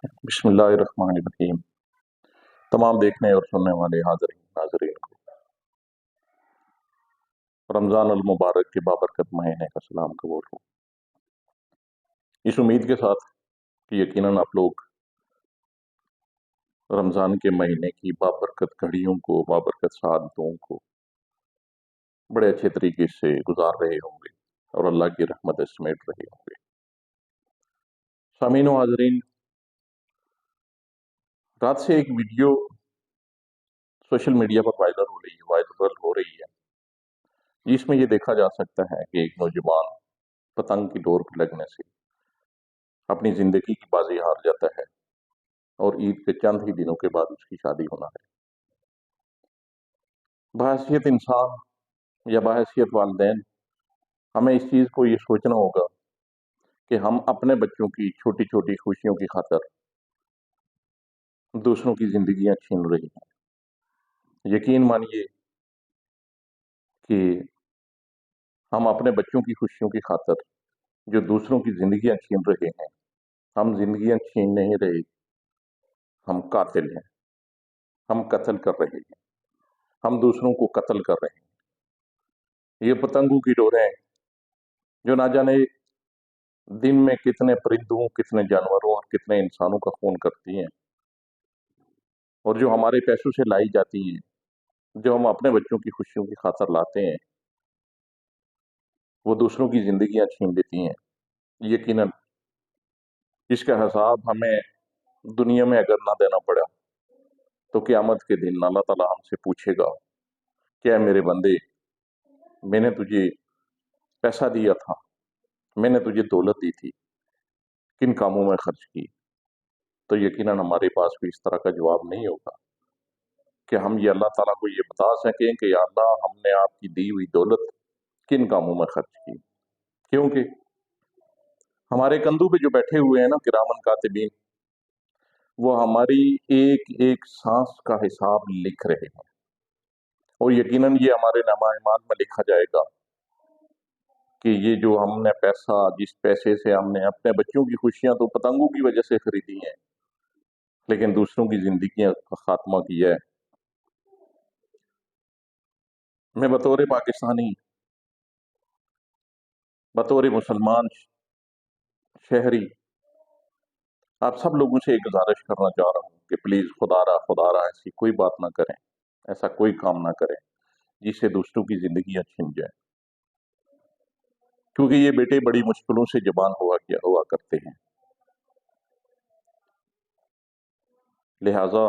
بسم اللہ الرحمن الرحیم۔ تمام دیکھنے اور سننے والے ناظرین کو رمضان المبارک کے بابرکت مہینے کا سلام قبول ہو، اس امید کے ساتھ کہ یقیناً آپ لوگ رمضان کے مہینے کی بابرکت گھڑیوں کو، بابرکت سعادتوں کو بڑے اچھے طریقے سے گزار رہے ہوں گے اور اللہ کی رحمت سمیٹ رہے ہوں گے۔ سامعین و حاضرین، رات سے ایک ویڈیو سوشل میڈیا پر وائرل ہو رہی ہے جس میں یہ دیکھا جا سکتا ہے کہ ایک نوجوان پتنگ کی ڈور پر لگنے سے اپنی زندگی کی بازی ہار جاتا ہے اور عید کے چند ہی دنوں کے بعد اس کی شادی ہونا ہے۔ بحیثیت انسان یا بحیثیت والدین ہمیں اس چیز کو یہ سوچنا ہوگا کہ ہم اپنے بچوں کی چھوٹی چھوٹی خوشیوں کی خاطر دوسروں کی زندگیاں چھین رہی ہیں۔ یقین مانیے کہ ہم اپنے بچوں کی خوشیوں کی خاطر جو دوسروں کی زندگیاں چھین رہے ہیں، ہم زندگیاں چھین نہیں رہے، ہم قاتل ہیں، ہم قتل کر رہے ہیں، ہم دوسروں کو قتل کر رہے ہیں۔ یہ پتنگوں کی ڈوریں جو نہ جانے دن میں کتنے پرندوں، کتنے جانوروں اور کتنے انسانوں کا خون کرتی ہیں، اور جو ہمارے پیسوں سے لائی جاتی ہیں، جو ہم اپنے بچوں کی خوشیوں کی خاطر لاتے ہیں، وہ دوسروں کی زندگیاں چھین لیتی ہیں۔ یقیناً اس کا حساب ہمیں دنیا میں اگر نہ دینا پڑا تو قیامت کے دن اللہ تعالیٰ ہم سے پوچھے گا، کیا میرے بندے، میں نے تجھے پیسہ دیا تھا، میں نے تجھے دولت دی تھی، کن کاموں میں خرچ کی؟ تو یقیناً ہمارے پاس بھی اس طرح کا جواب نہیں ہوگا کہ ہم یہ اللہ تعالیٰ کو یہ بتا سکیں کہ یا اللہ، ہم نے آپ کی دی ہوئی دولت کن کاموں میں خرچ کی؟ کیونکہ ہمارے کندھوں پہ جو بیٹھے ہوئے ہیں نا کرامن کاتبین، وہ ہماری ایک ایک سانس کا حساب لکھ رہے ہیں، اور یقیناً یہ ہمارے نامہ اعمال میں لکھا جائے گا کہ یہ جو ہم نے پیسہ، جس پیسے سے ہم نے اپنے بچوں کی خوشیاں تو پتنگوں کی وجہ سے خریدی ہیں، لیکن دوسروں کی زندگیاں کا خاتمہ کیا ہے۔ میں بطور پاکستانی، بطور مسلمان شہری، آپ سب لوگوں سے ایک گزارش کرنا چاہ رہا ہوں کہ پلیز خدا را ایسی کوئی بات نہ کریں، ایسا کوئی کام نہ کریں جس سے دوسروں کی زندگیاں چھن جائیں، کیونکہ یہ بیٹے بڑی مشکلوں سے جوان ہوا کرتے ہیں۔ لہٰذا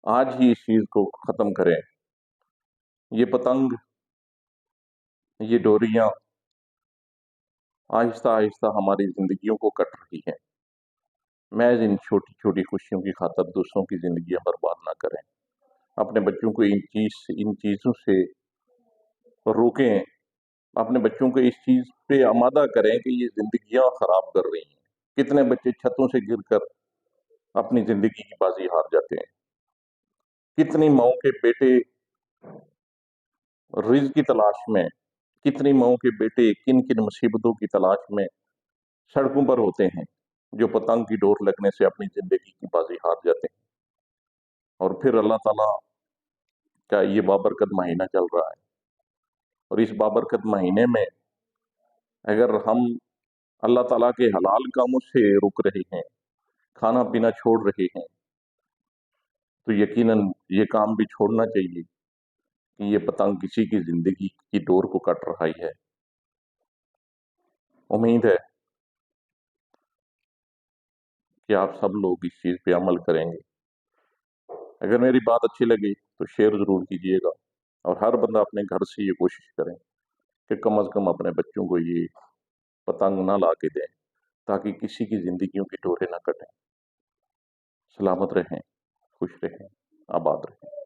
آج ہی اس چیز کو ختم کریں۔ یہ پتنگ، یہ ڈوریاں آہستہ آہستہ ہماری زندگیوں کو کٹ رہی ہیں۔ محض ان چھوٹی چھوٹی خوشیوں کی خاطر دوسروں کی زندگیاں برباد نہ کریں۔ اپنے بچوں کو ان چیزوں سے روکیں، اپنے بچوں کو اس چیز پہ آمادہ کریں کہ یہ زندگیاں خراب کر رہی ہیں۔ کتنے بچے چھتوں سے گر کر اپنی زندگی کی بازی ہار جاتے ہیں، کتنی ماؤں کے بیٹے رزق کی تلاش میں، کتنی ماؤں کے بیٹے کن کن مصیبتوں کی تلاش میں سڑکوں پر ہوتے ہیں، جو پتنگ کی ڈور لگنے سے اپنی زندگی کی بازی ہار جاتے ہیں۔ اور پھر اللہ تعالیٰ کا یہ بابرکت مہینہ چل رہا ہے، اور اس بابرکت مہینے میں اگر ہم اللہ تعالیٰ کے حلال کاموں سے رک رہے ہیں، کھانا پینا چھوڑ رہے ہیں، تو یقیناً یہ کام بھی چھوڑنا چاہیے کہ یہ پتنگ کسی کی زندگی کی ڈور کو کٹ رہی ہے۔ امید ہے کہ آپ سب لوگ اس چیز پہ عمل کریں گے۔ اگر میری بات اچھی لگی تو شیئر ضرور کیجیے گا، اور ہر بندہ اپنے گھر سے یہ کوشش کریں کہ کم از کم اپنے بچوں کو یہ پتنگ نہ لا کے دیں، تاکہ کسی کی زندگیوں کی ڈوریں نہ کٹیں۔ سلامت رہیں، خوش رہیں، آباد رہیں۔